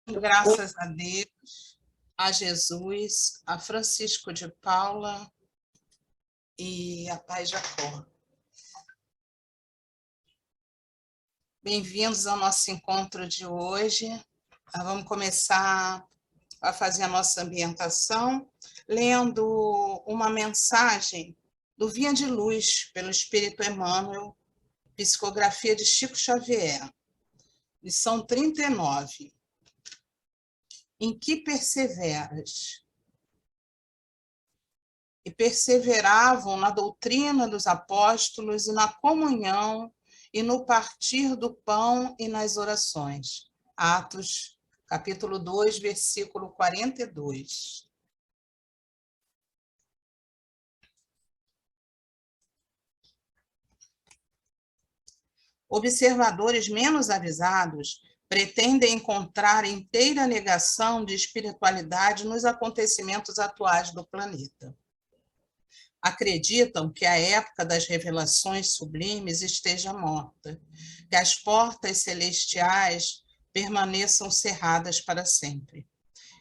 Graças a Deus, a Jesus, a Francisco de Paula e a Pai Jacó. Bem-vindos ao nosso encontro de hoje. Nós vamos começar a fazer a nossa ambientação lendo uma mensagem do Via de Luz, pelo Espírito Emmanuel, psicografia de Chico Xavier, lição 39. Em que perseveras? E perseveravam na doutrina dos apóstolos e na comunhão e no partir do pão e nas orações. Atos, capítulo 2, versículo 42. Observadores menos avisados pretendem encontrar inteira negação de espiritualidade nos acontecimentos atuais do planeta. Acreditam que a época das revelações sublimes esteja morta, que as portas celestiais permaneçam cerradas para sempre.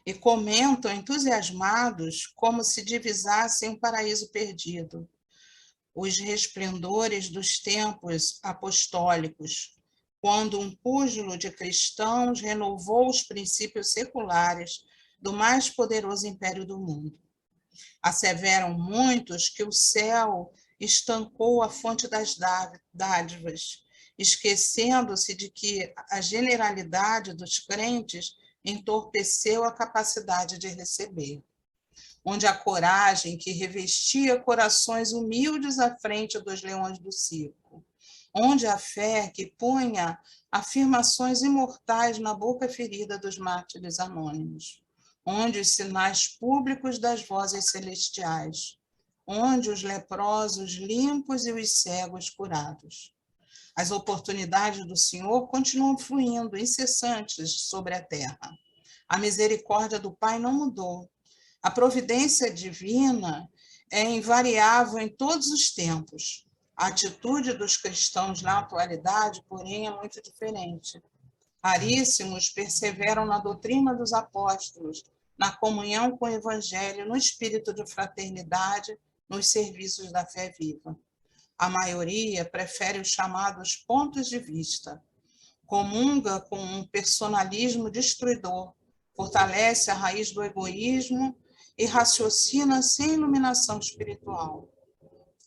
E comentam entusiasmados como se divisassem um paraíso perdido. Os resplendores dos tempos apostólicos, quando um púgilo de cristãos renovou os princípios seculares do mais poderoso império do mundo. Asseveram muitos que o céu estancou a fonte das dádivas, esquecendo-se de que a generalidade dos crentes entorpeceu a capacidade de receber. Onde a coragem que revestia corações humildes à frente dos leões do circo, onde a fé que punha afirmações imortais na boca ferida dos mártires anônimos, onde os sinais públicos das vozes celestiais, onde os leprosos limpos e os cegos curados. As oportunidades do Senhor continuam fluindo, incessantes sobre a terra. A misericórdia do Pai não mudou. A providência divina é invariável em todos os tempos. A atitude dos cristãos na atualidade, porém, é muito diferente. Raríssimos perseveram na doutrina dos apóstolos, na comunhão com o Evangelho, no espírito de fraternidade, nos serviços da fé viva. A maioria prefere os chamados pontos de vista, comunga com um personalismo destruidor, fortalece a raiz do egoísmo e raciocina sem iluminação espiritual.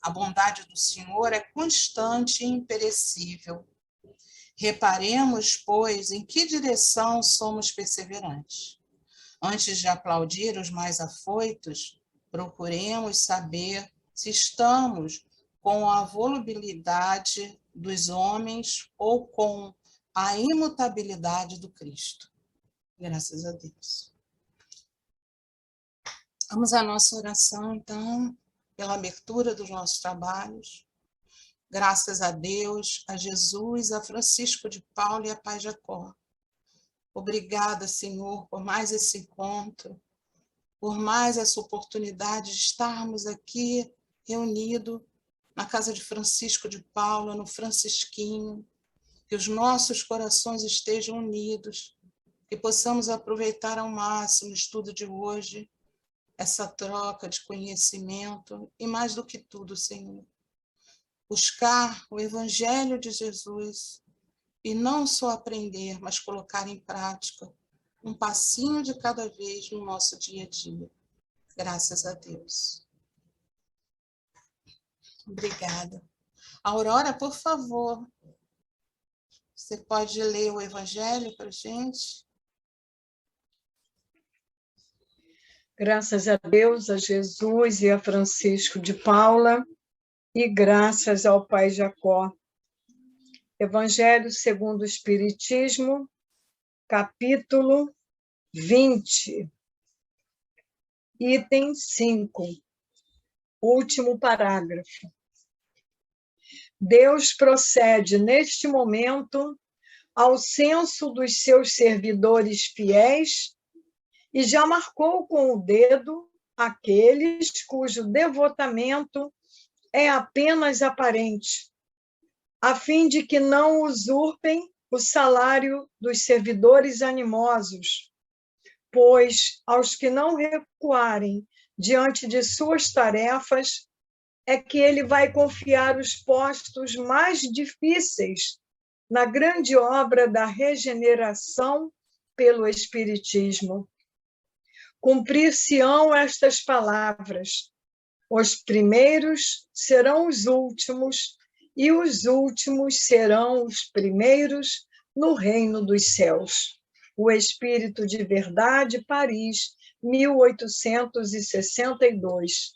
A bondade do Senhor é constante e imperecível. Reparemos, pois, em que direção somos perseverantes. Antes de aplaudir os mais afoitos, procuremos saber se estamos com a volubilidade dos homens ou com a imutabilidade do Cristo. Graças a Deus. Vamos à nossa oração, então, pela abertura dos nossos trabalhos. Graças a Deus, a Jesus, a Francisco de Paula e a Pai Jacó. Obrigada, Senhor, por mais esse encontro, por mais essa oportunidade de estarmos aqui reunidos na casa de Francisco de Paula, no Francisquinho, que os nossos corações estejam unidos, que possamos aproveitar ao máximo o estudo de hoje, essa troca de conhecimento e, mais do que tudo, Senhor, buscar o Evangelho de Jesus e não só aprender, mas colocar em prática um passinho de cada vez no nosso dia a dia. Graças a Deus. Obrigada. Aurora, por favor, você pode ler o Evangelho para a gente? Graças a Deus, a Jesus e a Francisco de Paula, e graças ao Pai Jacó. Evangelho segundo o Espiritismo, capítulo 20, item 5, último parágrafo. Deus procede neste momento ao censo dos seus servidores fiéis e já marcou com o dedo aqueles cujo devotamento é apenas aparente, a fim de que não usurpem o salário dos servidores animosos, pois aos que não recuarem diante de suas tarefas é que ele vai confiar os postos mais difíceis na grande obra da regeneração pelo Espiritismo. Cumprir-se-ão estas palavras: os primeiros serão os últimos, e os últimos serão os primeiros no reino dos céus. O Espírito de Verdade, Paris, 1862.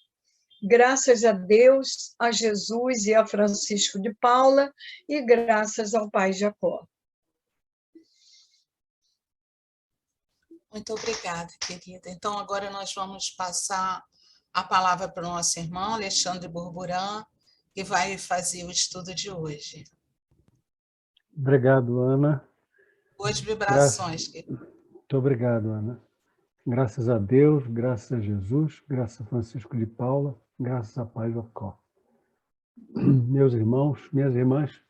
Graças a Deus, a Jesus e a Francisco de Paula, e graças ao Pai Jacó. Muito obrigada, querida. Então, agora nós vamos passar a palavra para o nosso irmão, Alexandre Burburã, que vai fazer o estudo de hoje. Obrigado, Ana. Boas vibrações, querida. Muito obrigado, Ana. Graças a Deus, graças a Jesus, graças a Francisco de Paula, graças a Pai Jacó. Meus irmãos, minhas irmãs,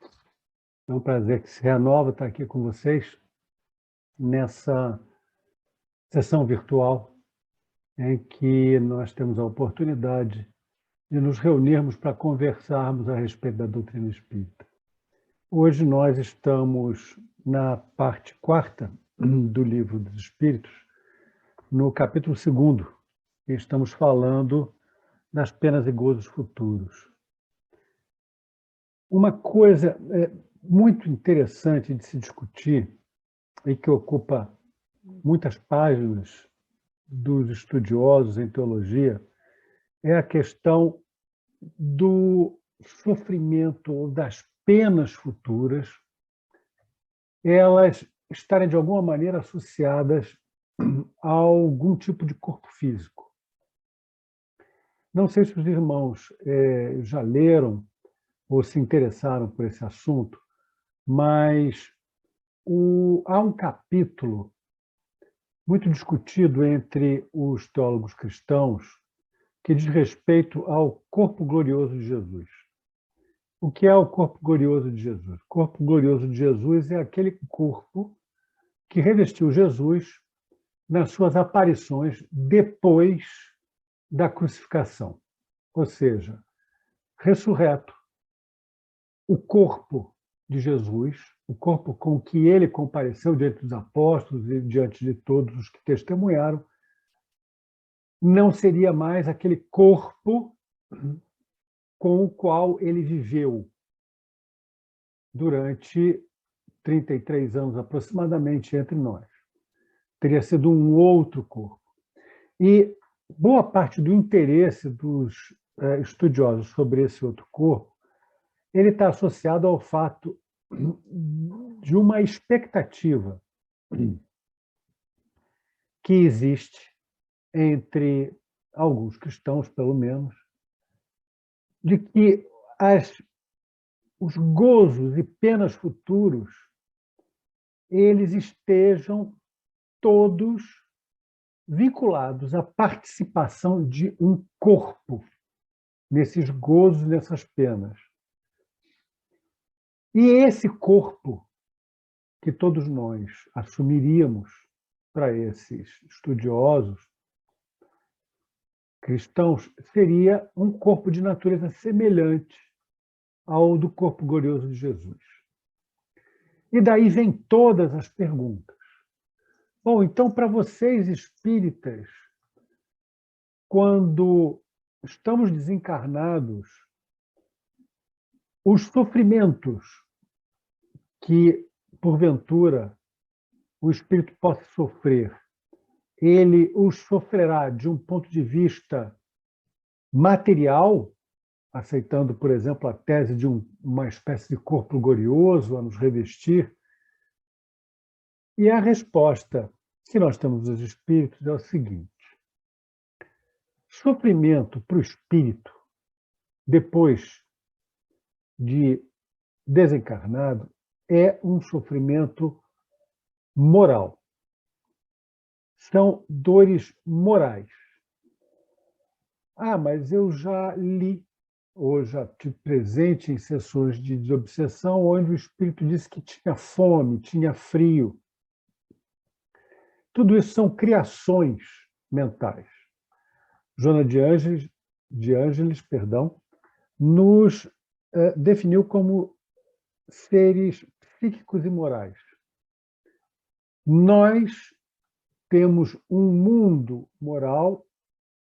é um prazer que se renova estar aqui com vocês nessa sessão virtual em que nós temos a oportunidade de nos reunirmos para conversarmos a respeito da doutrina espírita. Hoje nós estamos na parte 4ª do Livro dos Espíritos, no capítulo 2º, e estamos falando das penas e gozos futuros. Uma coisa muito interessante de se discutir e que ocupa muitas páginas dos estudiosos em teologia é a questão do sofrimento ou das penas futuras, elas estarem de alguma maneira associadas a algum tipo de corpo físico. Não sei se os irmãos já leram ou se interessaram por esse assunto, mas há um capítulo muito discutido entre os teólogos cristãos que diz respeito ao corpo glorioso de Jesus. O que é o corpo glorioso de Jesus? O corpo glorioso de Jesus é aquele corpo que revestiu Jesus nas suas aparições depois da crucificação. Ou seja, ressurreto, o corpo de Jesus, o corpo com que ele compareceu diante dos apóstolos e diante de todos os que testemunharam, não seria mais aquele corpo com o qual ele viveu durante 33 anos aproximadamente entre nós. Teria sido um outro corpo. E boa parte do interesse dos estudiosos sobre esse outro corpo, ele está associado ao fato de uma expectativa que existe entre alguns cristãos, pelo menos, de que os gozos e penas futuros eles estejam todos vinculados à participação de um corpo nesses gozos, nessas penas. E esse corpo que todos nós assumiríamos para esses estudiosos cristãos seria um corpo de natureza semelhante ao do corpo glorioso de Jesus. E daí vem todas as perguntas. Bom, então, para vocês espíritas, quando estamos desencarnados, os sofrimentos que, porventura, o espírito possa sofrer, ele os sofrerá de um ponto de vista material, aceitando, por exemplo, a tese de uma espécie de corpo glorioso a nos revestir? E a resposta que nós temos dos espíritos é o seguinte: sofrimento para o espírito, depois de desencarnado, é um sofrimento moral. São dores morais. Ah, mas eu já li ou já tive presente em sessões de desobsessão, onde o espírito disse que tinha fome, tinha frio. Tudo isso são criações mentais. Joana de Ângeles, nos definiu como seres psíquicos e morais. Nós temos um mundo moral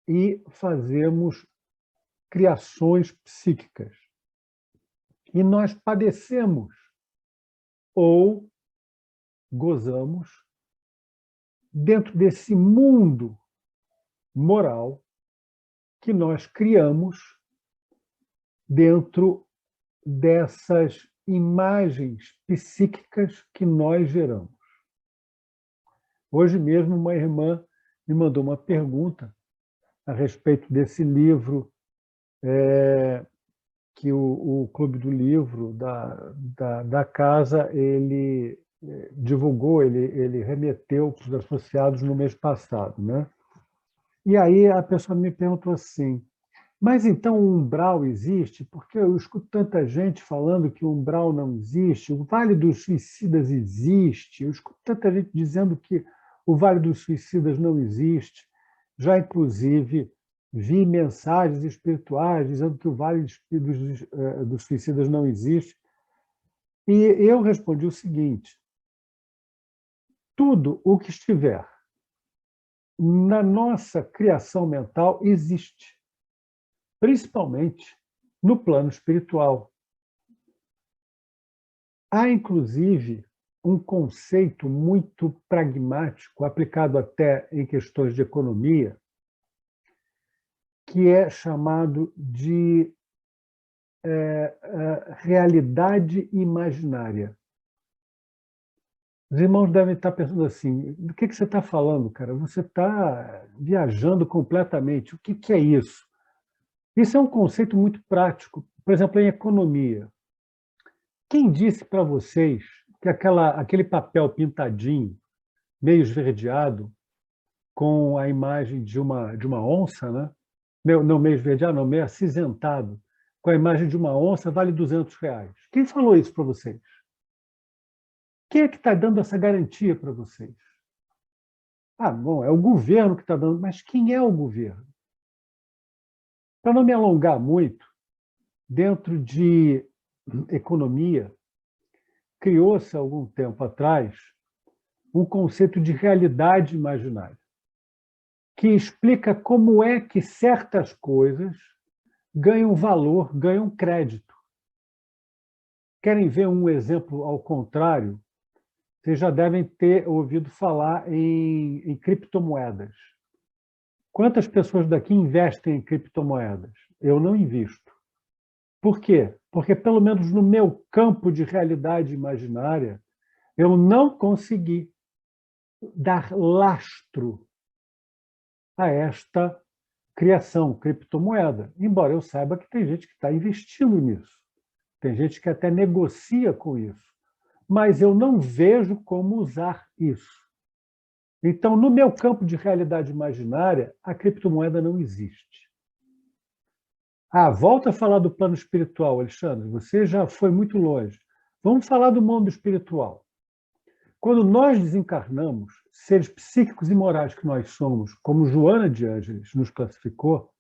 e fazemos criações psíquicas. E nós padecemos ou gozamos dentro desse mundo moral que nós criamos dentro dessas imagens psíquicas que nós geramos. Hoje mesmo, uma irmã me mandou uma pergunta a respeito desse livro que o Clube do Livro da casa ele divulgou, ele remeteu para os associados no mês passado, né? E aí a pessoa me perguntou assim, mas então o umbral existe? Porque eu escuto tanta gente falando que o umbral não existe, o Vale dos Suicidas existe, eu escuto tanta gente dizendo que o Vale dos Suicidas não existe. Já, inclusive, vi mensagens espirituais dizendo que o Vale dos Suicidas não existe. E eu respondi o seguinte, tudo o que estiver na nossa criação mental existe, principalmente no plano espiritual. Há, inclusive, um conceito muito pragmático, aplicado até em questões de economia, que é chamado de realidade imaginária. Os irmãos devem estar pensando assim, do que você está falando, cara? Você está viajando completamente. O que é isso? Isso é um conceito muito prático. Por exemplo, em economia. Quem disse para vocês que aquele papel pintadinho, meio esverdeado, com a imagem de uma onça, né? Não meio esverdeado, não, meio acinzentado, com a imagem de uma onça, vale R$200? Quem falou isso para vocês? Quem é que está dando essa garantia para vocês? Ah, bom, é o governo que está dando, mas quem é o governo? Para não me alongar muito, dentro de economia, criou-se há algum tempo atrás um conceito de realidade imaginária, que explica como é que certas coisas ganham valor, ganham crédito. Querem ver um exemplo ao contrário? Vocês já devem ter ouvido falar em criptomoedas. Quantas pessoas daqui investem em criptomoedas? Eu não invisto. Por quê? Porque, pelo menos no meu campo de realidade imaginária, eu não consegui dar lastro a esta criação, criptomoeda. Embora eu saiba que tem gente que está investindo nisso. Tem gente que até negocia com isso. Mas eu não vejo como usar isso. Então, no meu campo de realidade imaginária, a criptomoeda não existe. Volta a falar do plano espiritual, Alexandre. Você já foi muito longe. Vamos falar do mundo espiritual. Quando nós desencarnamos, seres psíquicos e morais que nós somos, como Joana de Ângeles nos classificou,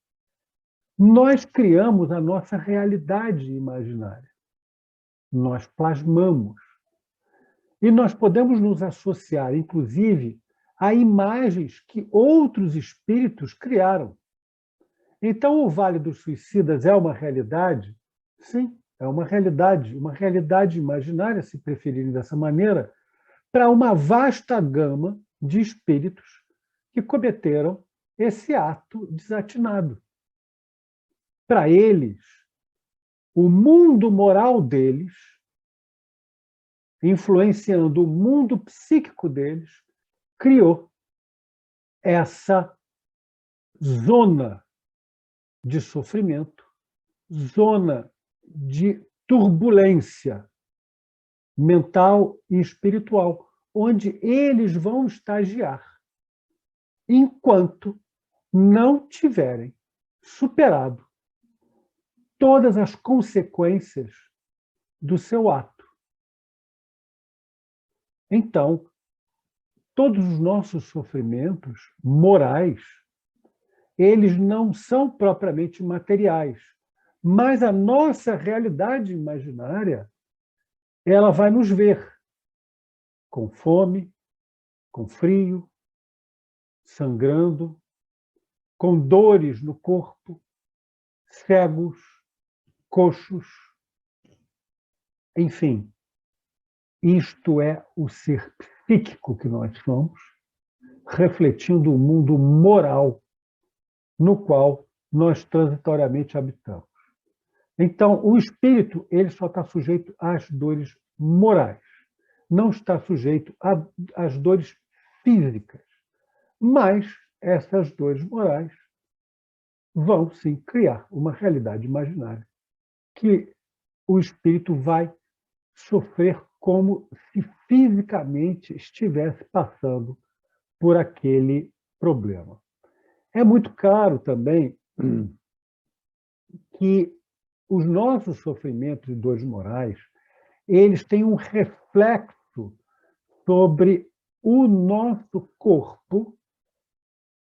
nós criamos a nossa realidade imaginária. Nós plasmamos. E nós podemos nos associar, inclusive, a imagens que outros espíritos criaram. Então, o Vale dos Suicidas é uma realidade? Sim, é uma realidade imaginária, se preferirem dessa maneira, para uma vasta gama de espíritos que cometeram esse ato desatinado. Para eles, o mundo moral deles, influenciando o mundo psíquico deles, criou essa zona de sofrimento, zona de turbulência mental e espiritual, onde eles vão estagiar, enquanto não tiverem superado todas as consequências do seu ato. Então, todos os nossos sofrimentos morais, eles não são propriamente materiais, mas a nossa realidade imaginária, ela vai nos ver com fome, com frio, sangrando, com dores no corpo, cegos, coxos, enfim. Isto é o ser psíquico que nós somos, refletindo o mundo moral no qual nós transitoriamente habitamos. Então, o espírito ele só está sujeito às dores morais, não está sujeito às dores físicas. Mas essas dores morais vão, sim, criar uma realidade imaginária que o espírito vai sofrer como se fisicamente estivesse passando por aquele problema. É muito claro também que os nossos sofrimentos e dores morais, eles têm um reflexo sobre o nosso corpo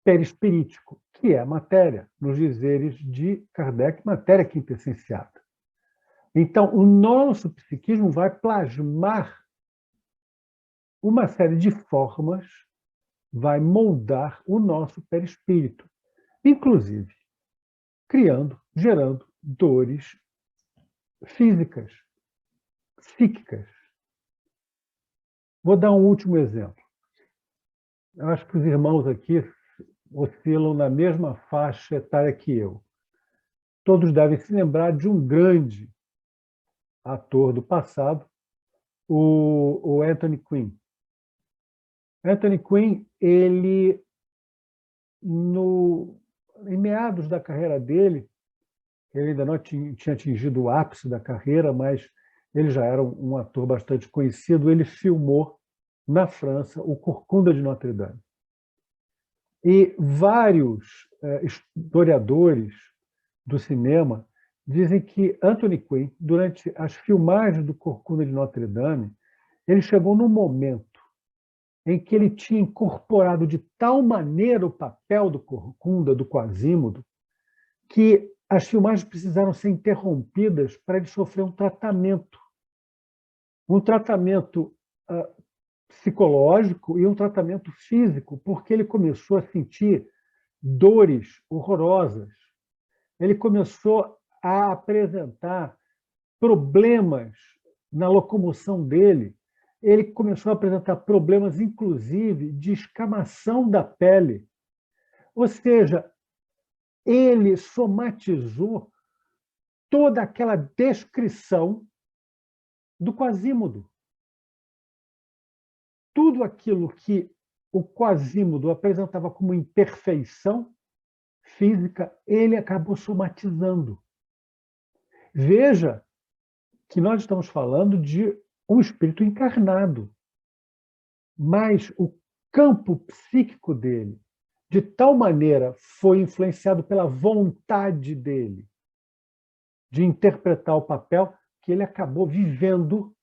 perispirítico, que é a matéria, nos dizeres de Kardec, matéria quintessenciada. Então, o nosso psiquismo vai plasmar uma série de formas, vai moldar o nosso perispírito, inclusive gerando dores físicas, psíquicas. Vou dar um último exemplo. Eu acho que os irmãos aqui oscilam na mesma faixa etária que eu. Todos devem se lembrar de um grande ator do passado, o Anthony Quinn. Anthony Quinn, ele, em meados da carreira dele, ele ainda não tinha atingido o ápice da carreira, mas ele já era um ator bastante conhecido, ele filmou na França o Corcunda de Notre Dame. E vários historiadores do cinema dizem que Anthony Quinn, durante as filmagens do Corcunda de Notre Dame, ele chegou num momento em que ele tinha incorporado de tal maneira o papel do Corcunda, do Quasímodo, que as filmagens precisaram ser interrompidas para ele sofrer um tratamento psicológico e um tratamento físico, porque ele começou a sentir dores horrorosas. Ele começou a apresentar problemas na locomoção dele. Ele começou a apresentar problemas, inclusive, de escamação da pele. Ou seja, ele somatizou toda aquela descrição do Quasímodo. Tudo aquilo que o Quasímodo apresentava como imperfeição física, ele acabou somatizando. Veja que nós estamos falando de um espírito encarnado, mas o campo psíquico dele, de tal maneira, foi influenciado pela vontade dele de interpretar o papel, que ele acabou vivendo,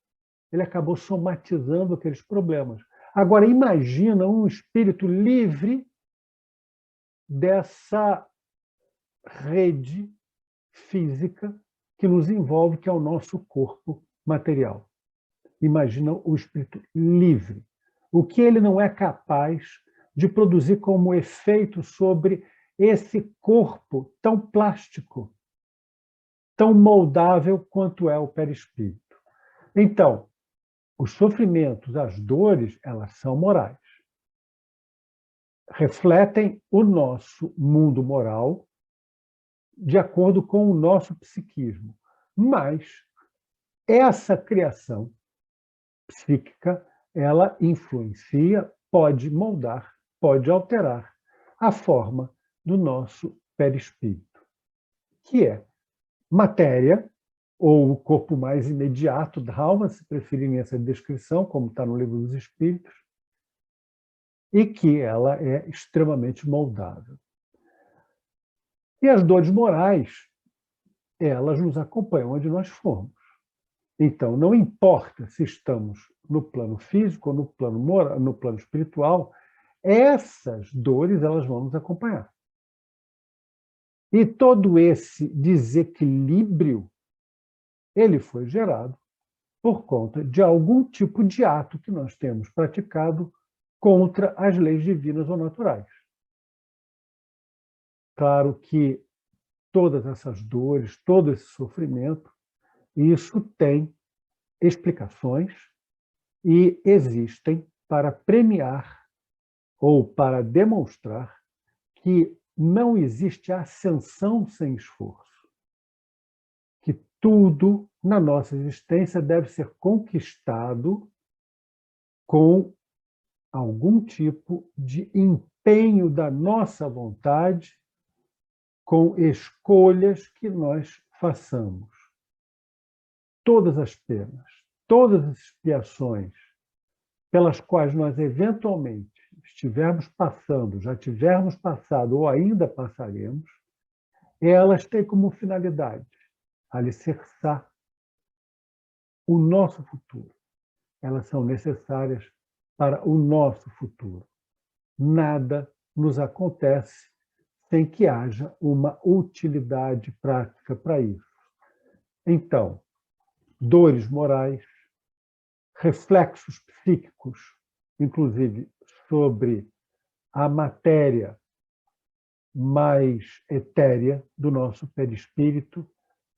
ele acabou somatizando aqueles problemas. Agora, imagina um espírito livre dessa rede física que nos envolve, que é o nosso corpo material. Imagina o espírito livre. O que ele não é capaz de produzir como efeito sobre esse corpo tão plástico, tão moldável quanto é o perispírito. Então, os sofrimentos, as dores, elas são morais. Refletem o nosso mundo moral de acordo com o nosso psiquismo. Mas essa criação psíquica, ela influencia, pode moldar, pode alterar a forma do nosso perispírito, que é matéria, ou o corpo mais imediato da alma, se preferirem essa descrição, como está no Livro dos Espíritos, e que ela é extremamente moldável. E as dores morais, elas nos acompanham onde nós formos. Então, não importa se estamos no plano físico ou no plano moral, no plano espiritual, essas dores elas vão nos acompanhar. E todo esse desequilíbrio, ele foi gerado por conta de algum tipo de ato que nós temos praticado contra as leis divinas ou naturais. Claro que todas essas dores, todo esse sofrimento, isso tem explicações e existem para premiar ou para demonstrar que não existe ascensão sem esforço, que tudo na nossa existência deve ser conquistado com algum tipo de empenho da nossa vontade, com escolhas que nós façamos. Todas as penas, todas as expiações pelas quais nós eventualmente estivermos passando, já tivermos passado ou ainda passaremos, elas têm como finalidade alicerçar o nosso futuro. Elas são necessárias para o nosso futuro. Nada nos acontece sem que haja uma utilidade prática para isso. Então, dores morais, reflexos psíquicos, inclusive sobre a matéria mais etérea do nosso perispírito,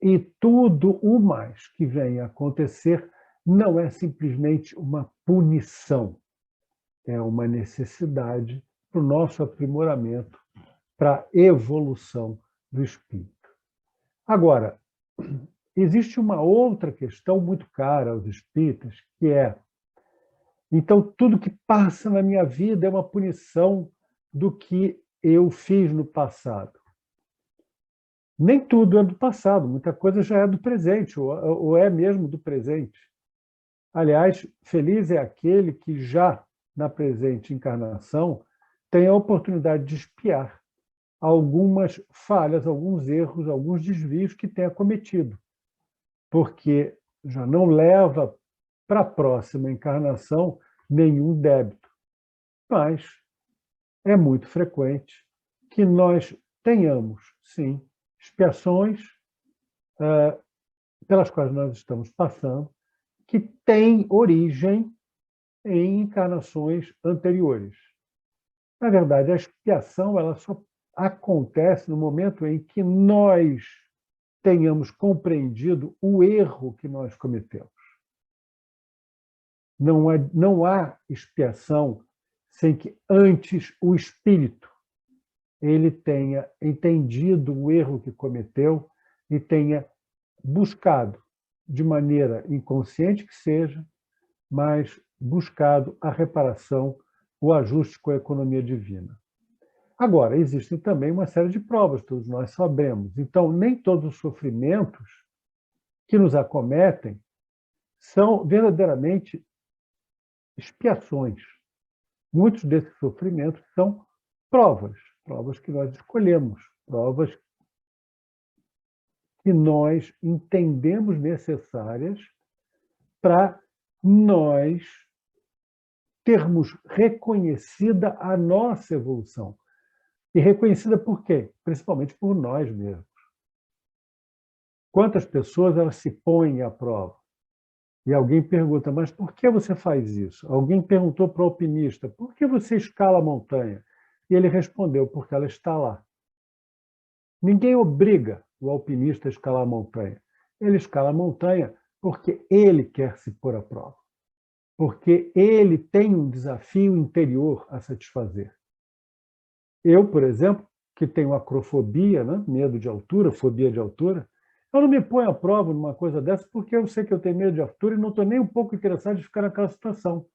e tudo o mais que vem a acontecer não é simplesmente uma punição, é uma necessidade para o nosso aprimoramento, para a evolução do espírito. Agora, existe uma outra questão muito cara aos espíritas, que é: então, tudo que passa na minha vida é uma punição do que eu fiz no passado. Nem tudo é do passado, muita coisa já é do presente, ou é mesmo do presente. Aliás, feliz é aquele que já na presente encarnação tem a oportunidade de expiar algumas falhas, alguns erros, alguns desvios que tenha cometido, porque já não leva para a próxima encarnação nenhum débito. Mas é muito frequente que nós tenhamos, sim, expiações pelas quais nós estamos passando, que têm origem em encarnações anteriores. Na verdade, a expiação ela só acontece no momento em que nós tenhamos compreendido o erro que nós cometemos. Não há expiação sem que antes o espírito ele tenha entendido o erro que cometeu e tenha buscado, de maneira inconsciente que seja, mas buscado a reparação, o ajuste com a economia divina. Agora, existem também uma série de provas, todos nós sabemos. Então, nem todos os sofrimentos que nos acometem são verdadeiramente expiações. Muitos desses sofrimentos são provas que nós escolhemos, provas que nós entendemos necessárias para nós termos reconhecida a nossa evolução. E reconhecida por quê? Principalmente por nós mesmos. Quantas pessoas elas se põem à prova? E alguém pergunta, mas por que você faz isso? Alguém perguntou para o alpinista, por que você escala a montanha? E ele respondeu, porque ela está lá. Ninguém obriga o alpinista a escalar a montanha. Ele escala a montanha porque ele quer se pôr à prova. Porque ele tem um desafio interior a satisfazer. Eu, por exemplo, que tenho acrofobia, né? Medo de altura, fobia de altura, eu não me ponho à prova numa coisa dessa porque eu sei que eu tenho medo de altura e não estou nem um pouco interessado em ficar naquela situação.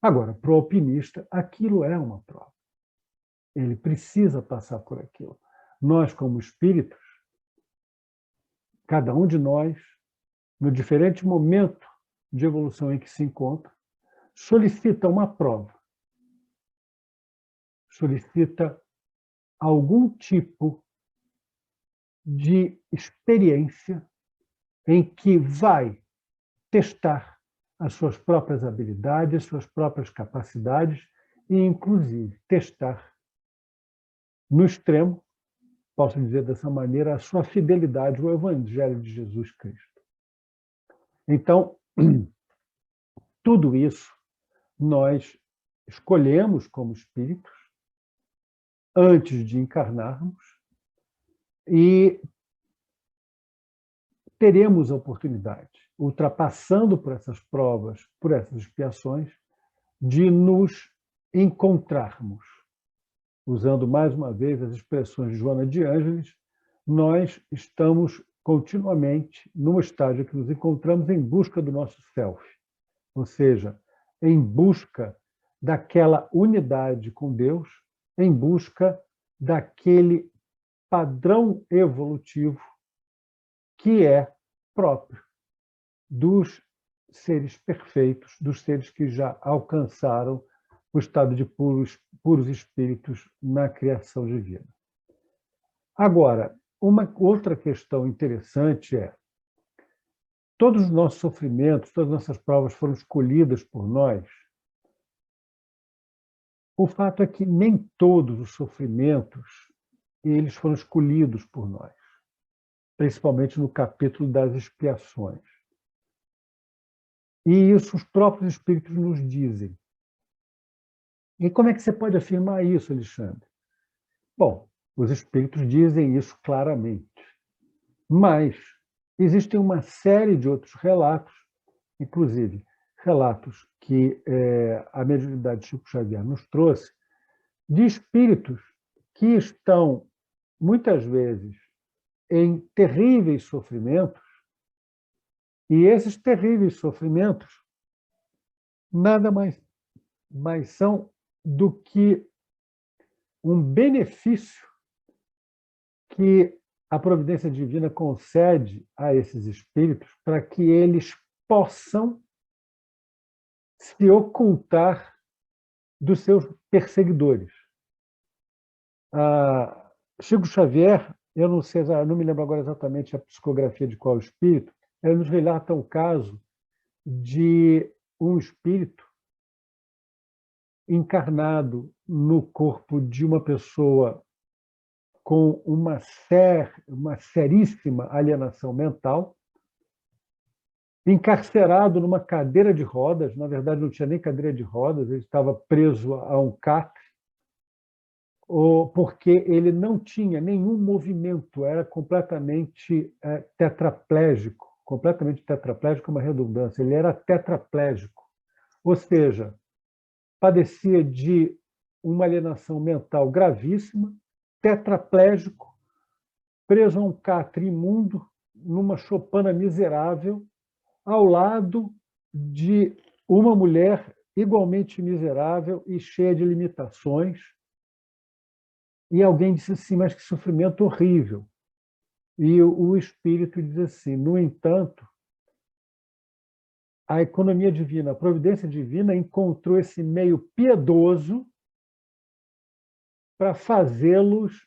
Agora, para o alpinista, aquilo é uma prova. Ele precisa passar por aquilo. Nós, como espíritos, cada um de nós, no diferente momento de evolução em que se encontra, solicita uma prova. Solicita algum tipo de experiência em que vai testar as suas próprias habilidades, as suas próprias capacidades e, inclusive, testar no extremo, posso dizer dessa maneira, a sua fidelidade ao Evangelho de Jesus Cristo. Então, tudo isso nós escolhemos como espíritos antes de encarnarmos e teremos a oportunidade, ultrapassando por essas provas, por essas expiações, de nos encontrarmos. Usando mais uma vez as expressões de Joana de Ângeles, nós estamos continuamente num estágio que nos encontramos em busca do nosso self, ou seja, em busca daquela unidade com Deus, em busca daquele padrão evolutivo que é próprio dos seres perfeitos, dos seres que já alcançaram o estado de puros espíritos na criação divina. Agora, uma outra questão interessante é: todos os nossos sofrimentos, todas as nossas provas foram escolhidas por nós. O fato é que nem todos os sofrimentos eles foram escolhidos por nós, principalmente no capítulo das expiações. E isso os próprios espíritos nos dizem. E como é que você pode afirmar isso, Alexandre? Bom, os espíritos dizem isso claramente. Mas existem uma série de outros relatos, inclusive relatos que a mediunidade de Chico Xavier nos trouxe, de espíritos que estão, muitas vezes, em terríveis sofrimentos, e esses terríveis sofrimentos nada mais são do que um benefício que a providência divina concede a esses espíritos para que eles possam se ocultar dos seus perseguidores. Chico Xavier, eu não me lembro agora exatamente a psicografia de qual espírito, ele nos relata o caso de um espírito encarnado no corpo de uma pessoa com uma seríssima alienação mental, encarcerado numa cadeira de rodas, na verdade não tinha nem cadeira de rodas, ele estava preso a um catre, porque ele não tinha nenhum movimento, era completamente tetraplégico. Completamente tetraplégico é uma redundância, ele era tetraplégico, ou seja, padecia de uma alienação mental gravíssima, tetraplégico, preso a um catre imundo, numa choupana miserável, ao lado de uma mulher igualmente miserável e cheia de limitações. E alguém disse assim, mas que sofrimento horrível. E o espírito diz assim, no entanto, a economia divina, a providência divina encontrou esse meio piedoso para fazê-los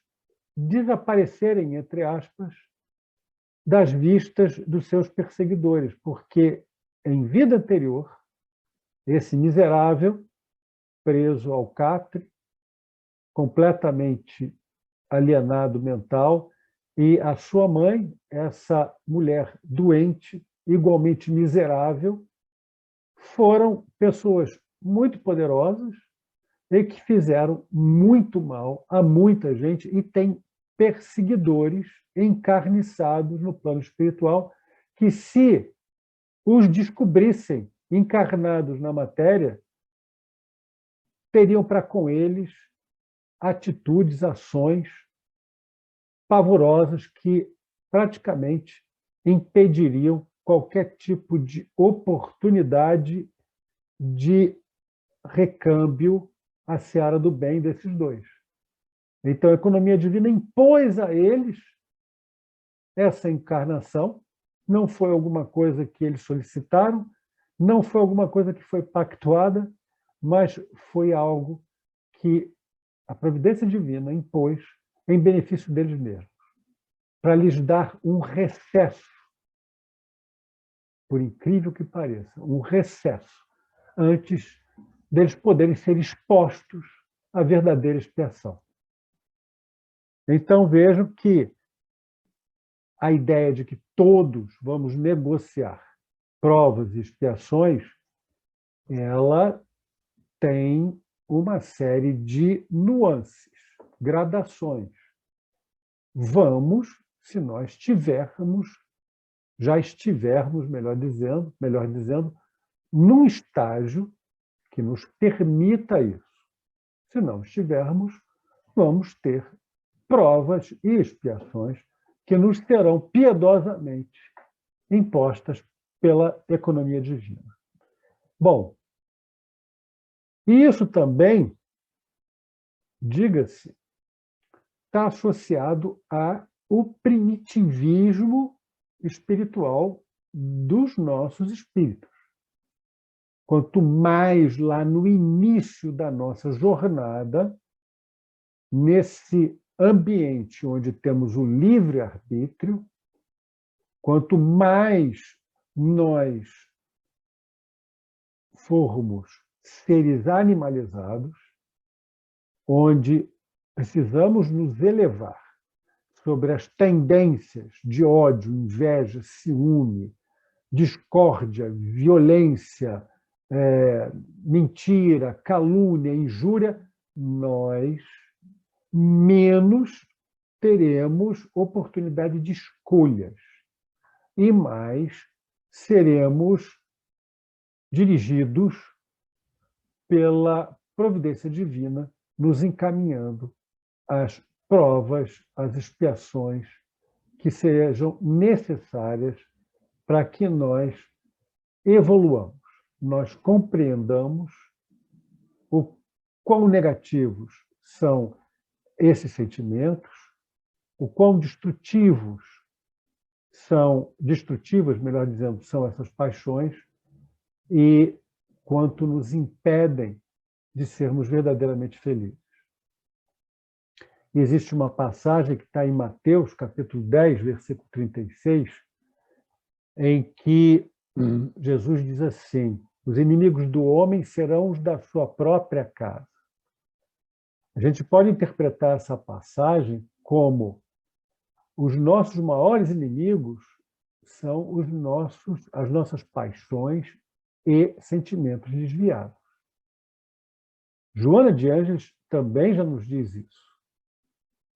desaparecerem, entre aspas, das vistas dos seus perseguidores, porque em vida anterior, esse miserável, preso ao catre, completamente alienado mental, e a sua mãe, essa mulher doente, igualmente miserável, foram pessoas muito poderosas e que fizeram muito mal a muita gente e têm perseguidores encarniçados no plano espiritual que, se os descobrissem encarnados na matéria, teriam para com eles atitudes, ações pavorosas que praticamente impediriam qualquer tipo de oportunidade de recâmbio à seara do bem desses dois. Então, a economia divina impôs a eles essa encarnação, não foi alguma coisa que eles solicitaram, não foi alguma coisa que foi pactuada, mas foi algo que a providência divina impôs em benefício deles mesmos. para lhes dar um recesso, por incrível que pareça, um recesso, antes deles poderem ser expostos à verdadeira expiação. Então, vejo que a ideia de que todos vamos negociar provas e expiações, ela tem uma série de nuances, gradações. Vamos, se nós já estivermos, melhor dizendo, num estágio que nos permita isso. Se não estivermos, vamos ter provas e expiações que nos serão piedosamente impostas pela economia divina. Bom, isso também, diga-se, está associado ao primitivismo espiritual dos nossos espíritos. Quanto mais lá no início da nossa jornada, nesse ambiente onde temos o livre-arbítrio, quanto mais nós formos seres animalizados, onde precisamos nos elevar sobre as tendências de ódio, inveja, ciúme, discórdia, violência, mentira, calúnia, injúria, nós menos teremos oportunidade de escolhas e mais seremos dirigidos pela providência divina, nos encaminhando às provas, às expiações que sejam necessárias para que nós evoluamos, nós compreendamos o quão negativos são esses sentimentos, o quão destrutivas, melhor dizendo, são essas paixões e quanto nos impedem de sermos verdadeiramente felizes. E existe uma passagem que está em Mateus, capítulo 10, versículo 36, em que Jesus diz assim: os inimigos do homem serão os da sua própria casa. A gente pode interpretar essa passagem como os nossos maiores inimigos são as nossas paixões e sentimentos desviados. Joana de Ângeles também já nos diz isso,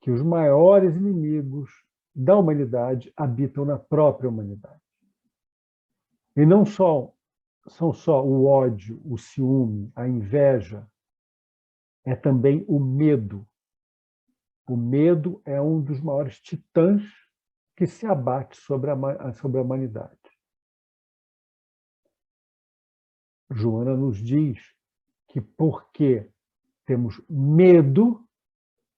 que os maiores inimigos da humanidade habitam na própria humanidade. E não são só o ódio, o ciúme, a inveja, é também o medo. O medo é um dos maiores titãs que se abate sobre a humanidade. Joana nos diz que porque temos medo,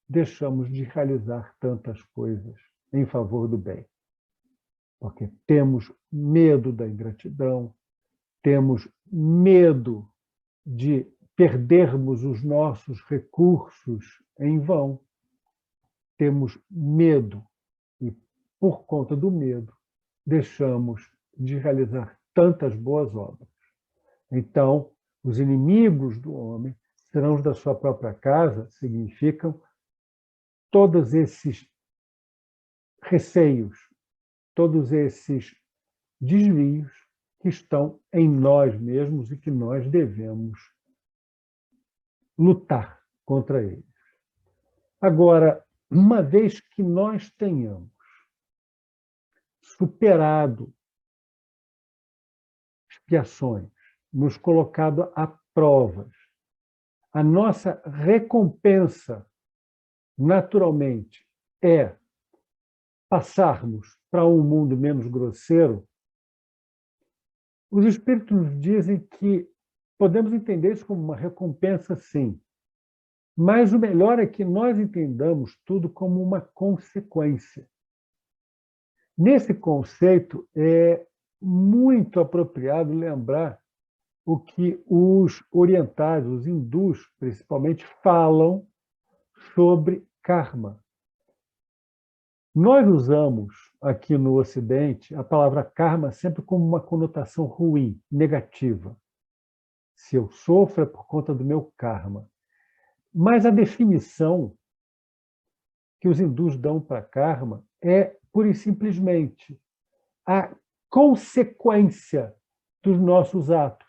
deixamos de realizar tantas coisas em favor do bem. Porque temos medo da ingratidão, temos medo de perdermos os nossos recursos em vão, temos medo e, por conta do medo, deixamos de realizar tantas boas obras. Então, os inimigos do homem serão os da sua própria casa, significam todos esses receios, todos esses desvios que estão em nós mesmos e que nós devemos lutar contra eles. Agora, uma vez que nós tenhamos superado expiações, nos colocado a provas, a nossa recompensa, naturalmente, é passarmos para um mundo menos grosseiro. Os espíritos nos dizem que podemos entender isso como uma recompensa, sim, mas o melhor é que nós entendamos tudo como uma consequência. Nesse conceito, é muito apropriado lembrar o que os orientais, os hindus, principalmente, falam sobre karma. Nós usamos aqui no Ocidente a palavra karma sempre como uma conotação ruim, negativa. Se eu sofro é por conta do meu karma. Mas a definição que os hindus dão para karma é, pura e simplesmente, a consequência dos nossos atos,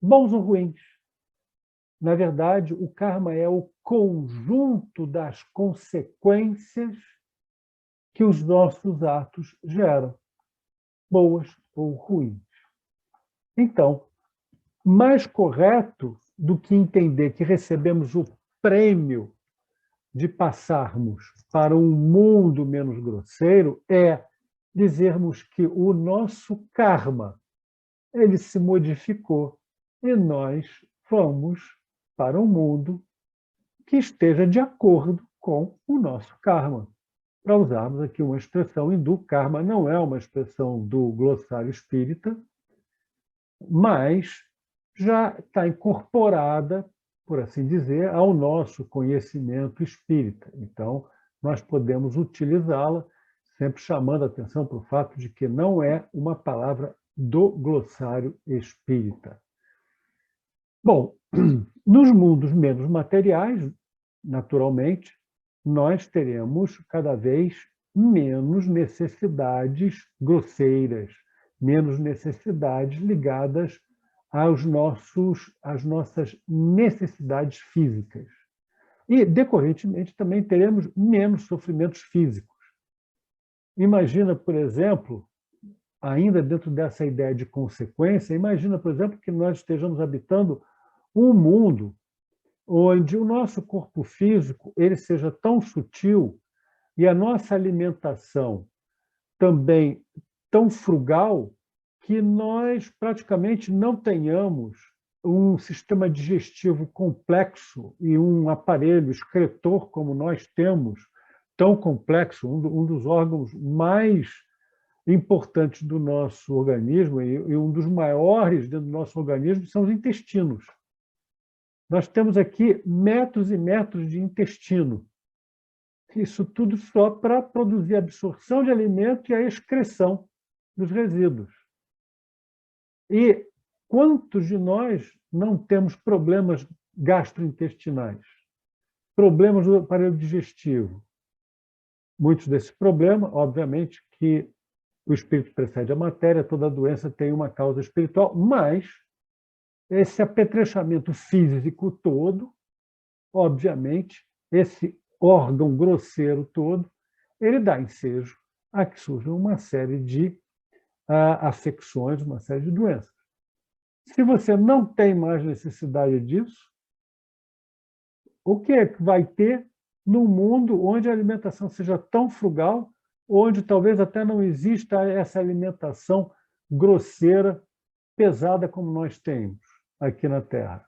bons ou ruins. Na verdade, o karma é o conjunto das consequências que os nossos atos geram, boas ou ruins. Então, mais correto do que entender que recebemos o prêmio de passarmos para um mundo menos grosseiro é dizermos que o nosso karma ele se modificou e nós vamos para um mundo que esteja de acordo com o nosso karma. Para usarmos aqui uma expressão hindu, karma não é uma expressão do glossário espírita, mas já está incorporada, por assim dizer, ao nosso conhecimento espírita. Então, nós podemos utilizá-la, sempre chamando a atenção para o fato de que não é uma palavra do glossário espírita. Bom, nos mundos menos materiais, naturalmente, nós teremos cada vez menos necessidades grosseiras, menos necessidades ligadas às nossas necessidades físicas. E, decorrentemente, também teremos menos sofrimentos físicos. Imagina, por exemplo, ainda dentro dessa ideia de consequência, imagina, por exemplo, que nós estejamos habitando um mundo onde o nosso corpo físico ele seja tão sutil e a nossa alimentação também tão frugal que nós praticamente não tenhamos um sistema digestivo complexo e um aparelho excretor como nós temos, tão complexo, um dos órgãos mais importantes do nosso organismo e um dos maiores dentro do nosso organismo são os intestinos. Nós temos aqui metros e metros de intestino. Isso tudo só para produzir a absorção de alimento e a excreção dos resíduos. E quantos de nós não temos problemas gastrointestinais? Problemas do aparelho digestivo? Muitos desses problemas, obviamente, que o espírito precede a matéria, toda doença tem uma causa espiritual, mas esse apetrechamento físico todo, obviamente, esse órgão grosseiro todo, ele dá ensejo a que surjam uma série de afecções, uma série de doenças. Se você não tem mais necessidade disso, o que é que vai ter num mundo onde a alimentação seja tão frugal, onde talvez até não exista essa alimentação grosseira, pesada como nós temos aqui na Terra?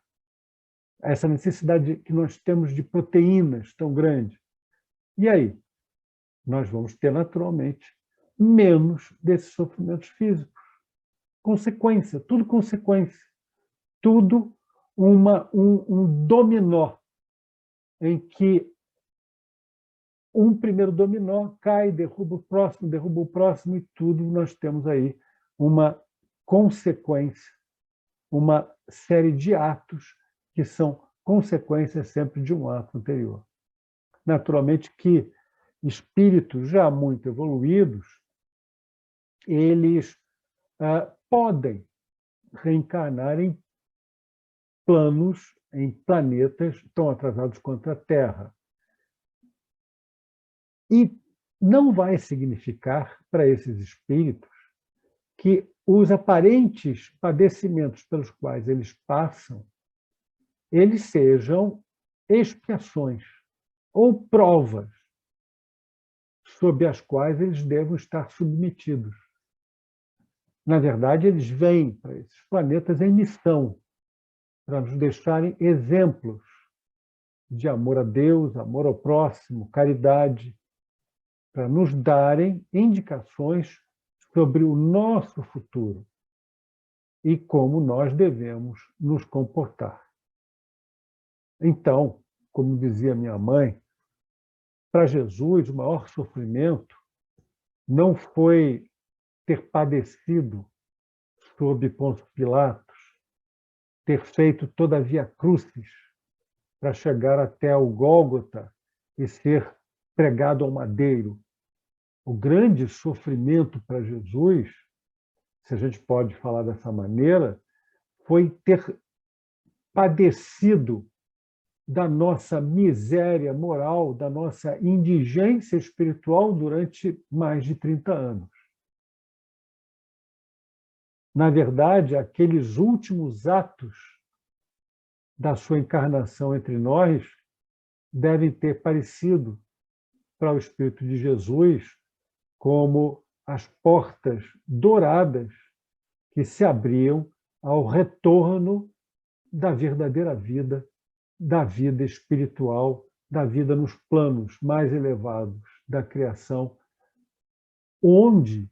Essa necessidade que nós temos de proteínas tão grande. E aí? Nós vamos ter, naturalmente, menos desses sofrimentos físicos. Consequência, tudo consequência. Tudo um dominó, em que um primeiro dominó cai, derruba o próximo, e tudo nós temos aí uma consequência, uma série de atos que são consequências sempre de um ato anterior. Naturalmente que espíritos já muito evoluídos, eles podem reencarnar em planos, em planetas tão atrasados quanto a Terra. E não vai significar para esses espíritos que os aparentes padecimentos pelos quais eles passam, eles sejam expiações ou provas sob as quais eles devem estar submetidos. Na verdade, eles vêm para esses planetas em missão, para nos deixarem exemplos de amor a Deus, amor ao próximo, caridade, para nos darem indicações sobre o nosso futuro e como nós devemos nos comportar. Então, como dizia minha mãe, para Jesus, o maior sofrimento não foi ter padecido sob Pôncio Pilatos, ter feito toda a via crucis para chegar até o Gólgota e ser pregado ao madeiro. O grande sofrimento para Jesus, se a gente pode falar dessa maneira, foi ter padecido da nossa miséria moral, da nossa indigência espiritual durante mais de 30 anos. Na verdade, aqueles últimos atos da sua encarnação entre nós devem ter parecido para o Espírito de Jesus como as portas douradas que se abriam ao retorno da verdadeira vida, da vida espiritual, da vida nos planos mais elevados da criação, onde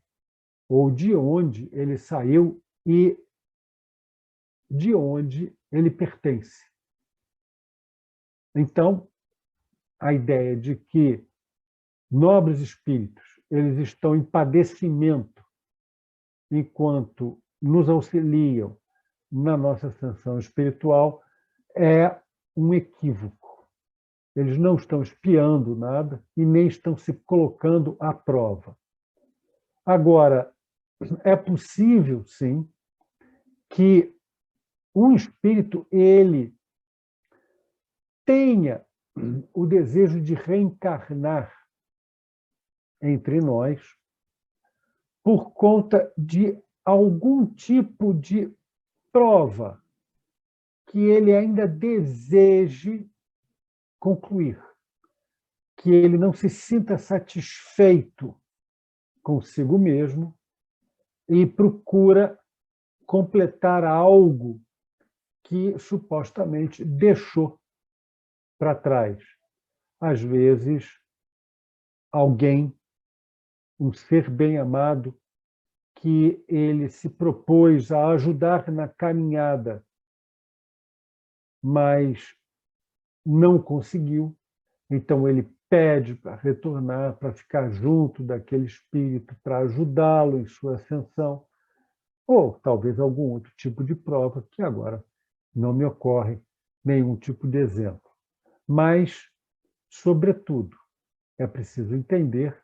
ou de onde ele saiu e de onde ele pertence. Então, a ideia de que nobres espíritos eles estão em padecimento enquanto nos auxiliam na nossa ascensão espiritual é um equívoco. Eles não estão espiando nada e nem estão se colocando à prova. Agora, é possível, sim, que um espírito ele tenha o desejo de reencarnar entre nós por conta de algum tipo de prova que ele ainda deseje concluir, que ele não se sinta satisfeito consigo mesmo e procura completar algo que supostamente deixou para trás. Às vezes, alguém, um ser bem-amado, que ele se propôs a ajudar na caminhada, mas não conseguiu, então ele pede para retornar, para ficar junto daquele espírito, para ajudá-lo em sua ascensão, ou talvez algum outro tipo de prova que agora não me ocorre nenhum tipo de exemplo. Mas, sobretudo, é preciso entender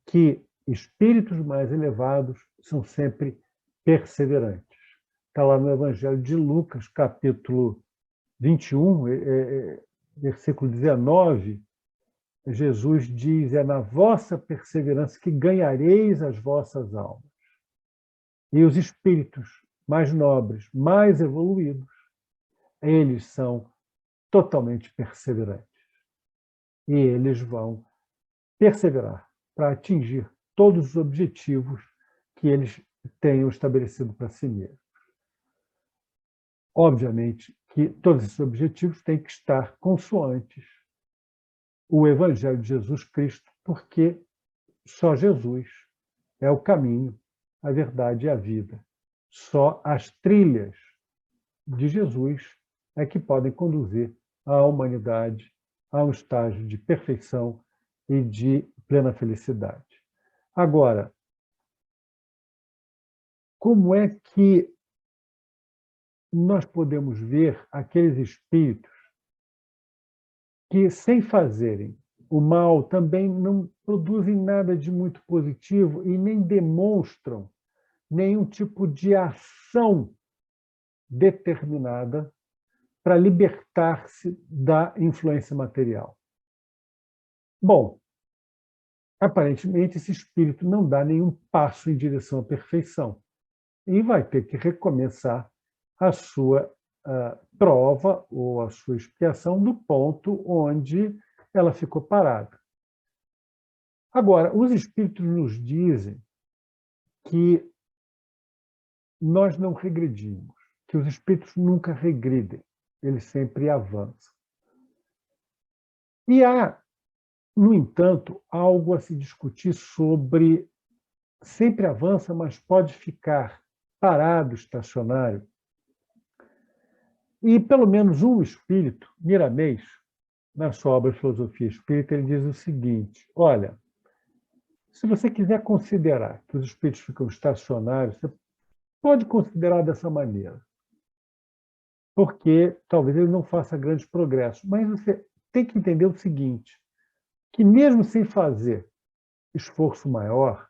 que espíritos mais elevados são sempre perseverantes. Está lá no Evangelho de Lucas, capítulo 21, versículo 19, Jesus diz: é na vossa perseverança que ganhareis as vossas almas. E os espíritos mais nobres, mais evoluídos, eles são totalmente perseverantes. E eles vão perseverar para atingir todos os objetivos que eles tenham estabelecido para si mesmos. Obviamente que todos esses objetivos têm que estar consoantes o Evangelho de Jesus Cristo, porque só Jesus é o caminho, a verdade e a vida. Só as trilhas de Jesus é que podem conduzir a humanidade a um estágio de perfeição e de plena felicidade. Agora, como é que nós podemos ver aqueles espíritos que, sem fazerem o mal, também não produzem nada de muito positivo e nem demonstram nenhum tipo de ação determinada para libertar-se da influência material? Bom, aparentemente esse espírito não dá nenhum passo em direção à perfeição e vai ter que recomeçar a sua prova ou a sua expiação do ponto onde ela ficou parada. Agora, os espíritos nos dizem que nós não regredimos, que os espíritos nunca regridem, eles sempre avançam. E há, no entanto, algo a se discutir sobre sempre avança, mas pode ficar parado, estacionário. E pelo menos um espírito, Miramês, na sua obra Filosofia Espírita, ele diz o seguinte: olha, se você quiser considerar que os espíritos ficam estacionários, você pode considerar dessa maneira, porque talvez ele não faça grandes progressos, mas você tem que entender o seguinte, que mesmo sem fazer esforço maior,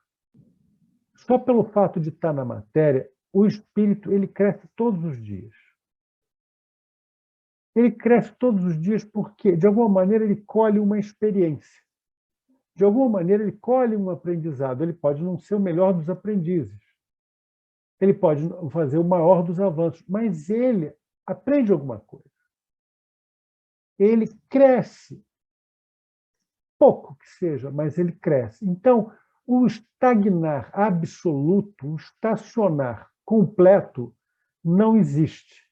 só pelo fato de estar na matéria, o espírito ele cresce todos os dias. Ele cresce todos os dias porque, de alguma maneira, ele colhe uma experiência. De alguma maneira, ele colhe um aprendizado. Ele pode não ser o melhor dos aprendizes. Ele pode fazer o maior dos avanços, mas ele aprende alguma coisa. Ele cresce. Pouco que seja, mas ele cresce. Então, o estagnar absoluto, o estacionar completo, não existe.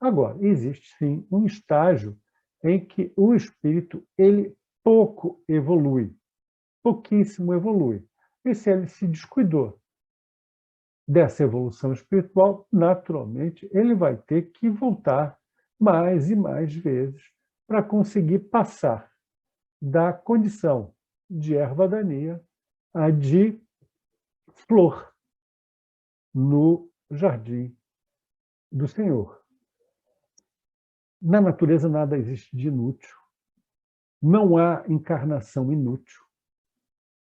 Agora, existe sim um estágio em que o espírito ele pouco evolui, pouquíssimo evolui. E se ele se descuidou dessa evolução espiritual, naturalmente ele vai ter que voltar mais e mais vezes para conseguir passar da condição de erva daninha a de flor no jardim do Senhor. Na natureza nada existe de inútil, não há encarnação inútil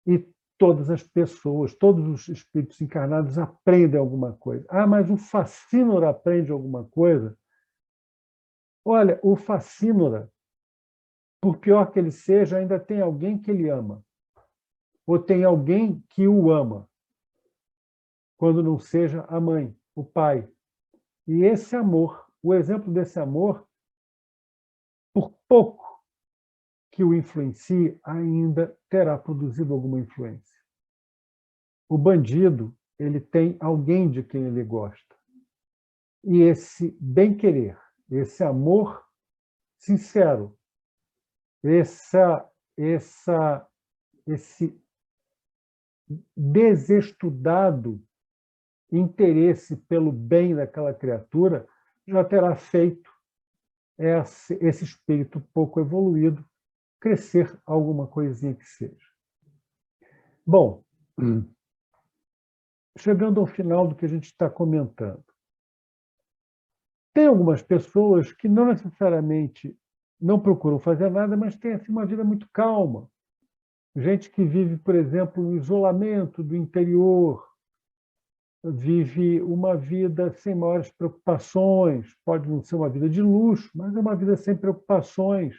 e todas as pessoas, todos os espíritos encarnados aprendem alguma coisa. Ah, mas o facínora aprende alguma coisa? Olha, o facínora, por pior que ele seja, ainda tem alguém que ele ama, ou tem alguém que o ama, quando não seja a mãe, o pai. E esse amor, o exemplo desse amor, por pouco que o influencie, ainda terá produzido alguma influência. O bandido, ele tem alguém de quem ele gosta. E esse bem-querer, esse amor sincero, esse desestudado interesse pelo bem daquela criatura já terá feito esse espírito pouco evoluído crescer alguma coisinha que seja. Bom, chegando ao final do que a gente está comentando, tem algumas pessoas que não necessariamente não procuram fazer nada, mas têm assim, uma vida muito calma. Gente que vive, por exemplo, no isolamento do interior, vive uma vida sem maiores preocupações, pode não ser uma vida de luxo, mas é uma vida sem preocupações.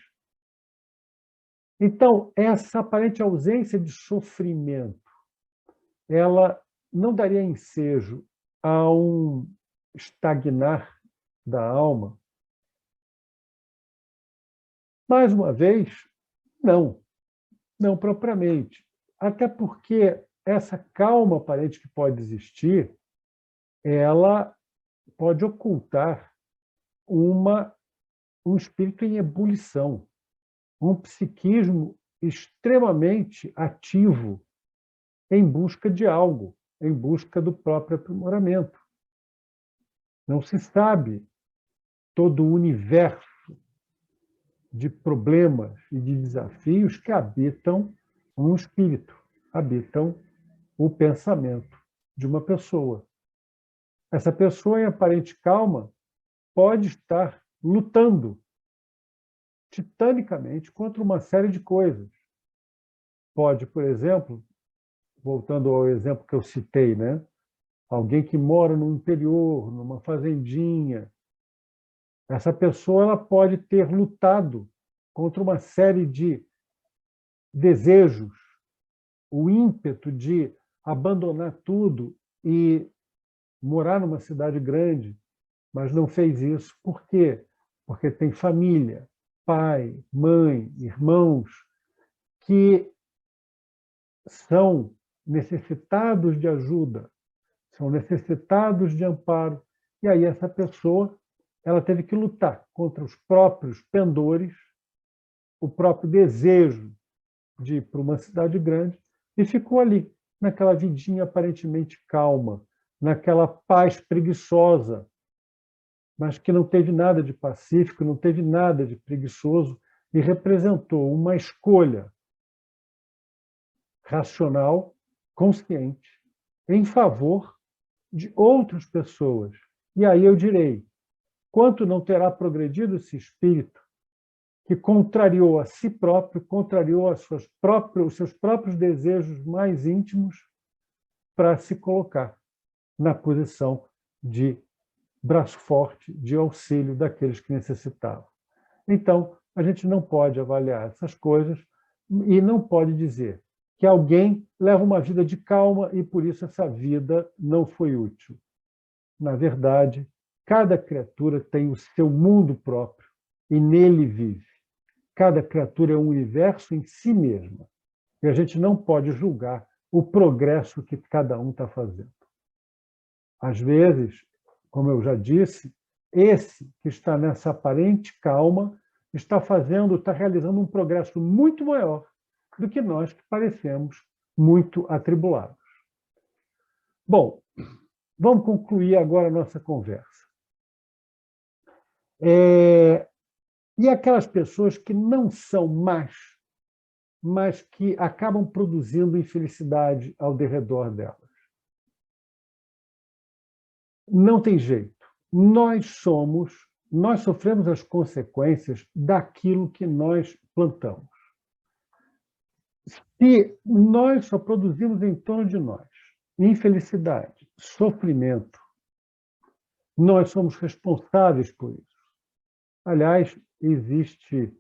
Então, essa aparente ausência de sofrimento, ela não daria ensejo a um estagnar da alma? Mais uma vez, não propriamente. Até porque essa calma aparente que pode existir, ela pode ocultar um espírito em ebulição, um psiquismo extremamente ativo em busca de algo, em busca do próprio aprimoramento. Não se sabe todo o universo de problemas e de desafios que habitam um espírito, habitam o pensamento de uma pessoa. Essa pessoa, em aparente calma, pode estar lutando titanicamente contra uma série de coisas. Pode, por exemplo, voltando ao exemplo que eu citei, né? Alguém que mora no interior, numa fazendinha, essa pessoa ela pode ter lutado contra uma série de desejos, o ímpeto de abandonar tudo e morar numa cidade grande, mas não fez isso. Por quê? Porque tem família, pai, mãe, irmãos, que são necessitados de ajuda, são necessitados de amparo. E aí essa pessoa ela teve que lutar contra os próprios pendores, o próprio desejo de ir para uma cidade grande, e ficou ali, naquela vidinha aparentemente calma, naquela paz preguiçosa, mas que não teve nada de pacífico, não teve nada de preguiçoso, e representou uma escolha racional, consciente, em favor de outras pessoas. E aí eu direi, quanto não terá progredido esse espírito que contrariou a si próprio, contrariou os seus próprios desejos mais íntimos para se colocar na posição de braço forte, de auxílio daqueles que necessitavam. Então, a gente não pode avaliar essas coisas e não pode dizer que alguém leva uma vida de calma e, por isso, essa vida não foi útil. Na verdade, cada criatura tem o seu mundo próprio e nele vive. Cada criatura é um universo em si mesma. E a gente não pode julgar o progresso que cada um está fazendo. Às vezes, como eu já disse, esse que está nessa aparente calma está realizando um progresso muito maior do que nós que parecemos muito atribulados. Bom, vamos concluir agora a nossa conversa. E aquelas pessoas que não são más, mas que acabam produzindo infelicidade ao derredor delas. Não tem jeito. Nós sofremos as consequências daquilo que nós plantamos. Se nós só produzimos em torno de nós infelicidade, sofrimento, nós somos responsáveis por isso. Aliás, existe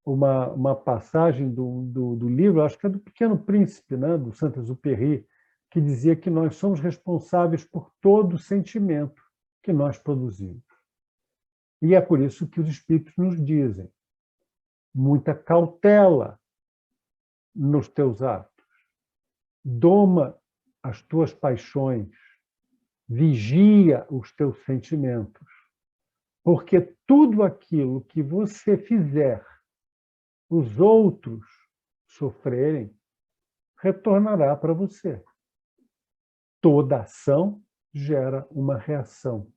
uma passagem do livro, acho que é do Pequeno Príncipe, né, do Saint-Exupéry, que dizia que nós somos responsáveis por todo sentimento que nós produzimos. E é por isso que os espíritos nos dizem: muita cautela nos teus atos, doma as tuas paixões, vigia os teus sentimentos, porque tudo aquilo que você fizer os outros sofrerem, retornará para você. Toda ação gera uma reação.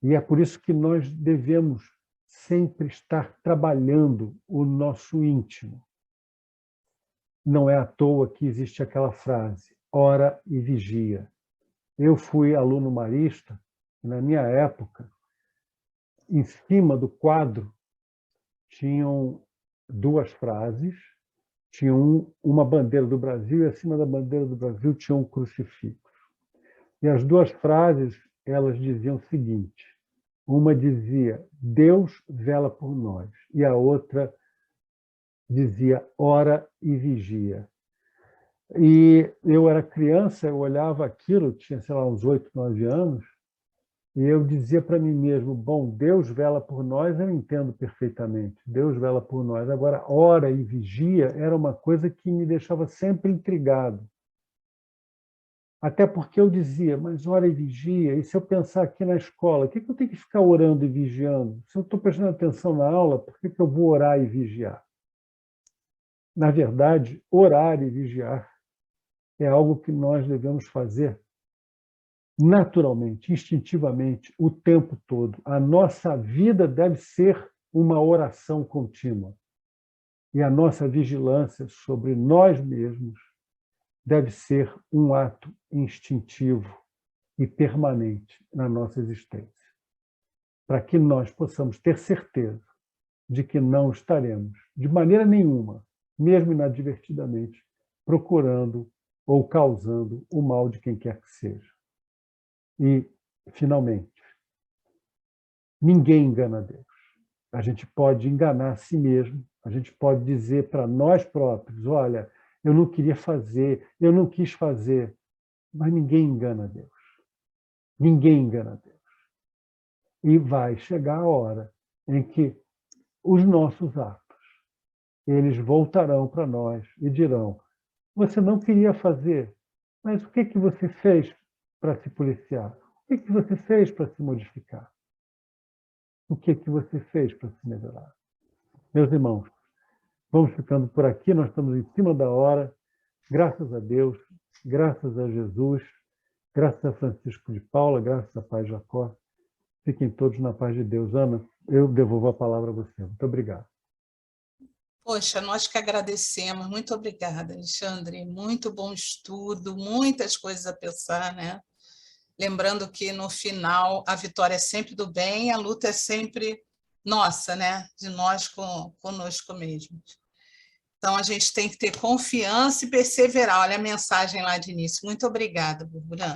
E é por isso que nós devemos sempre estar trabalhando o nosso íntimo. Não é à toa que existe aquela frase, ora e vigia. Eu fui aluno marista, e na minha época, em cima do quadro, tinham duas frases, tinha uma bandeira do Brasil e acima da bandeira do Brasil tinha um crucifixo. E as duas frases, elas diziam o seguinte, uma dizia, Deus vela por nós, e a outra dizia, ora e vigia. E eu era criança, eu olhava aquilo, tinha, sei lá, uns 8, 9 anos, e eu dizia para mim mesmo, bom, Deus vela por nós, eu entendo perfeitamente, Deus vela por nós. Agora, ora e vigia era uma coisa que me deixava sempre intrigado. Até porque eu dizia, mas ora e vigia, e se eu pensar aqui na escola, o que eu tenho que ficar orando e vigiando? Se eu estou prestando atenção na aula, por que eu vou orar e vigiar? Na verdade, orar e vigiar é algo que nós devemos fazer naturalmente, instintivamente, o tempo todo. A nossa vida deve ser uma oração contínua. E a nossa vigilância sobre nós mesmos deve ser um ato instintivo e permanente na nossa existência, para que nós possamos ter certeza de que não estaremos, de maneira nenhuma, mesmo inadvertidamente, procurando ou causando o mal de quem quer que seja. E, finalmente, ninguém engana Deus. A gente pode enganar a si mesmo, a gente pode dizer para nós próprios, olha, eu não queria fazer, eu não quis fazer, mas ninguém engana Deus. Ninguém engana Deus. E vai chegar a hora em que os nossos atos, eles voltarão para nós e dirão, você não queria fazer, mas o que você fez para se policiar? O que você fez para se modificar? O que você fez para se melhorar? Meus irmãos, vamos ficando por aqui, nós estamos em cima da hora, graças a Deus, graças a Jesus, graças a Francisco de Paula, graças a Pai Jacó. Fiquem todos na paz de Deus. Ana, eu devolvo a palavra a você. Muito obrigado. Poxa, nós que agradecemos. Muito obrigada, Alexandre. Muito bom estudo, muitas coisas a pensar, né? Lembrando que no final a vitória é sempre do bem, a luta é sempre nossa, né? De nós conosco mesmos. Então a gente tem que ter confiança e perseverar. Olha a mensagem lá de início. Muito obrigada, Burburã.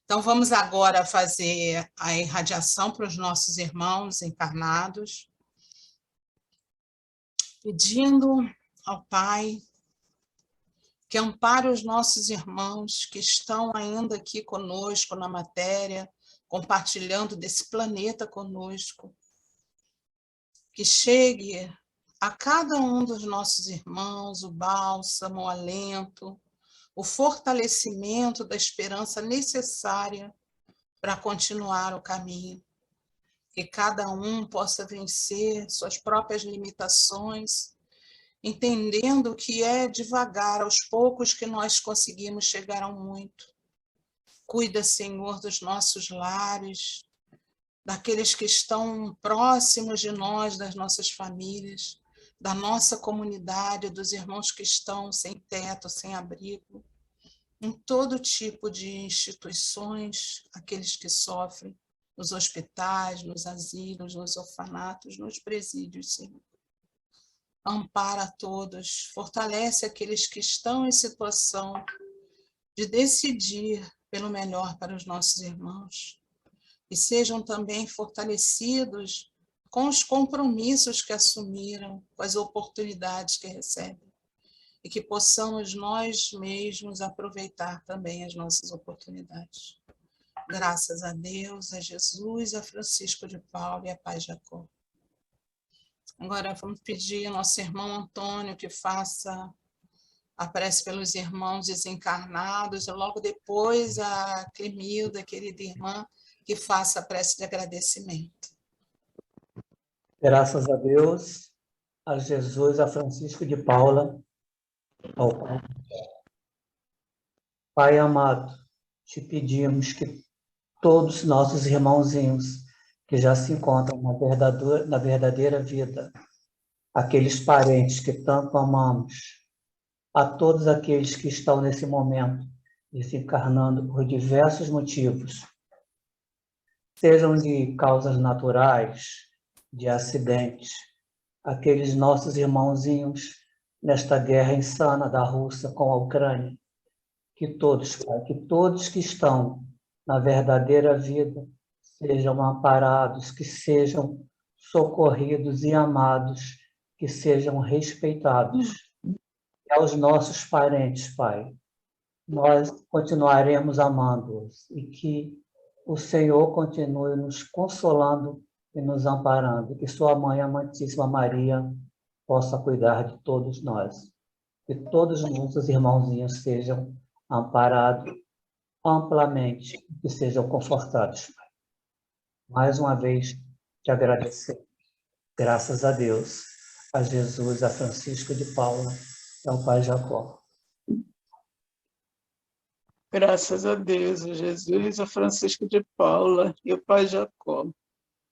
Então vamos agora fazer a irradiação para os nossos irmãos encarnados, pedindo ao Pai que ampare os nossos irmãos que estão ainda aqui conosco na matéria, compartilhando desse planeta conosco, que chegue a cada um dos nossos irmãos o bálsamo, o alento, o fortalecimento da esperança necessária para continuar o caminho, que cada um possa vencer suas próprias limitações, entendendo que é devagar, aos poucos, que nós conseguimos chegar ao muito. Cuida, Senhor, dos nossos lares, daqueles que estão próximos de nós, das nossas famílias, da nossa comunidade, dos irmãos que estão sem teto, sem abrigo, em todo tipo de instituições, aqueles que sofrem nos hospitais, nos asilos, nos orfanatos, nos presídios, Senhor. Ampara a todos, fortalece aqueles que estão em situação de decidir pelo melhor para os nossos irmãos, e sejam também fortalecidos com os compromissos que assumiram, com as oportunidades que recebem, e que possamos nós mesmos aproveitar também as nossas oportunidades. Graças a Deus, a Jesus, a Francisco de Paula e a Pai Jacó. Agora vamos pedir ao nosso irmão Antônio que faça a prece pelos irmãos desencarnados, e logo depois a Clemilda, querida irmã, que faça a prece de agradecimento. Graças a Deus, a Jesus, a Francisco de Paula, ao Pai. Pai amado, te pedimos que todos nossos irmãozinhos que já se encontram na verdadeira vida, aqueles parentes que tanto amamos, a todos aqueles que estão nesse momento desencarnando por diversos motivos, sejam de causas naturais, de acidentes, aqueles nossos irmãozinhos nesta guerra insana da Rússia com a Ucrânia, que todos, Pai, que todos que estão na verdadeira vida sejam amparados, que sejam socorridos e amados, que sejam respeitados. E aos nossos parentes, Pai, nós continuaremos amando-os e que o Senhor continue nos consolando e nos amparando, que sua Mãe Amantíssima Maria possa cuidar de todos nós, que todos os nossos irmãozinhos sejam amparados amplamente, que sejam confortados, Pai. Mais uma vez, te agradecer. Graças a Deus, a Jesus, a Francisco de Paula e ao Pai Jacó. Graças a Deus, a Jesus, a Francisco de Paula e o Pai Jacó.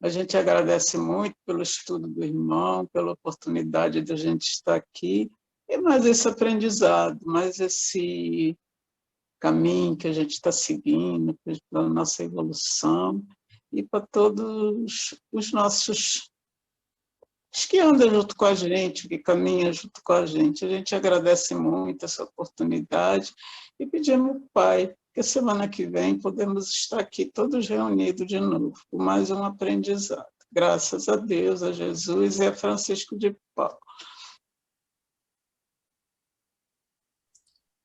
A gente agradece muito pelo estudo do irmão, pela oportunidade de a gente estar aqui, e mais esse aprendizado, mais esse caminho que a gente está seguindo, pela nossa evolução, e para todos os nossos que andam junto com a gente, que caminham junto com a gente agradece muito essa oportunidade e pedimos ao Pai que semana que vem podemos estar aqui todos reunidos de novo, com mais um aprendizado. Graças a Deus, a Jesus e a Francisco de Paula.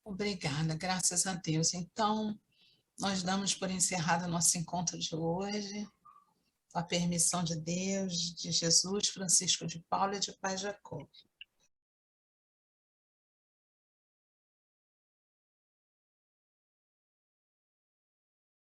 Obrigada, graças a Deus. Então, nós damos por encerrado o nosso encontro de hoje, com a permissão de Deus, de Jesus, Francisco de Paula e de Pai Jacó.